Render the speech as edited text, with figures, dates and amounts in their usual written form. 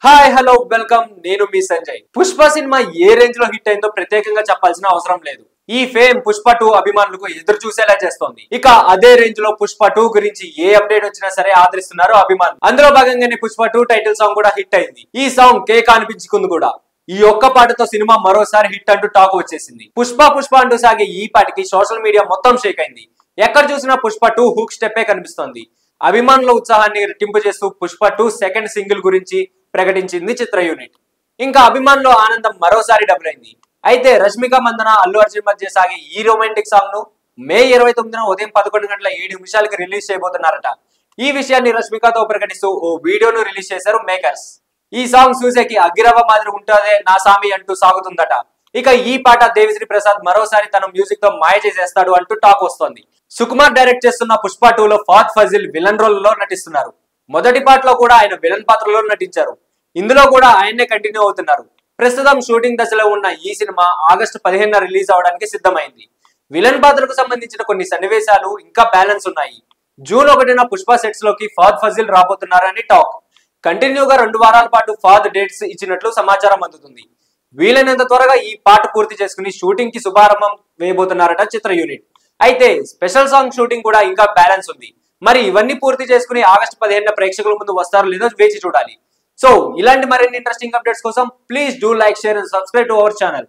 Hi hello welcome నేను మీ Sanjay. Pushpa cinema ఏ range లో hit అయిందో ప్రత్యేకంగా చెప్పాల్సిన అవసరం లేదు. ఈ ఫేమ్ పుష్ప 2 అభిమానులకు ఎదురు చూసేలా చేస్తోంది. ఇక అదే రేంజ్ లో పుష్ప 2 గురించి ఏ అప్డేట్ వచ్చినా సరే ఆదరిస్తున్నారు అభిమానులు. అందులో భాగంగానే పుష్ప 2 టైటిల్ సాంగ్ కూడా హిట్ అయింది. ఈ సాంగ్ కేక్ అనిపించుకుంది కూడా. ఈ ఒక్క పాటతో సినిమా మరోసారి హిట్ అంటూ టాక్ వచ్చేసింది. పుష్ప అంటూ సాగే ఈ పాటకి సోషల్ మీడియా మొత్తం షేక్ అయింది. ఎక్కడ చూసినా పుష్ప 2 హుక్ స్టెప్పే కనిపిస్తోంది. అభిమానుల ఉత్సాహాన్ని రెట్టింపు చేస్తూ పుష్ప 2 సెకండ్ సింగిల్ గురించి ప్రకటించింది చిత్ర యూనిట్. ఇంకా అభిమానుల ఆనందం మరోసారి డబుల్ అయింది. అయితే రష్మిక మందన అల్లు అర్జున్ మధ్య సాగే ఈ రొమాంటిక్ సాంగ్ ను మే 29న ఉదయం 11:07 రిలీజ్ చేయబోతున్నారట. ఈ విషయాన్ని రష్మికతో ప్రకటిస్తూ ఓ వీడియోను రిలీజ్ చేశారు మేకర్స్. ఈ సాంగ్ చూసేకి అగ్గిరవ్వ మాదిరి ఉంటుందే నా సామి అంటూ సాగుతుందట. ఇక ఈ పాట దేవిశ్రీ ప్రసాద్ మరోసారి తన మ్యూజిక్ తో మాయ చేసేస్తాడు అంటూ టాక్ వస్తోంది. సుకుమార్ డైరెక్ట్ చేస్తున్న పుష్ప 2లో ఫాద్ ఫజిల్ విలన్ రోల్ లో నటిస్తున్నారు. మొదటి పాటలో కూడా ఆయన విలన్ పాత్రలో నటించారు. ఇందులో కూడా ఆయన్నే కంటిన్యూ అవుతున్నారు. ప్రస్తుతం షూటింగ్ దశలో ఉన్న ఈ సినిమా ఆగస్టు 15న రిలీజ్ అవడానికి సిద్ధమైంది. విలన్ పాత్రకు సంబంధించిన కొన్ని సన్నివేశాలు ఇంకా బ్యాలెన్స్ ఉన్నాయి. జూన్ 1న పుష్ప సెట్స్ లోకి ఫాద్ ఫజిల్ రాబోతున్నారని టాక్. కంటిన్యూగా 2 వారాల పాటు ఫాద్ డేట్స్ ఇచ్చినట్లు సమాచారం అందుతుంది. వీలైనంత త్వరగా ఈ పాట పూర్తి చేసుకుని షూటింగ్ కి శుభారంభం వేయబోతున్నారట చిత్ర యూనిట్. అయితే స్పెషల్ సాంగ్ షూటింగ్ కూడా ఇంకా బ్యాలెన్స్ ఉంది. మరి ఇవన్నీ పూర్తి చేసుకుని ఆగస్టు 15న ప్రేక్షకుల ముందు వస్తారో లేదో వేచి చూడాలి. సో ఇలాంటి మరిన్ని ఇంట్రెస్టింగ్ అప్డేట్స్ కోసం please do like, share and subscribe to our channel.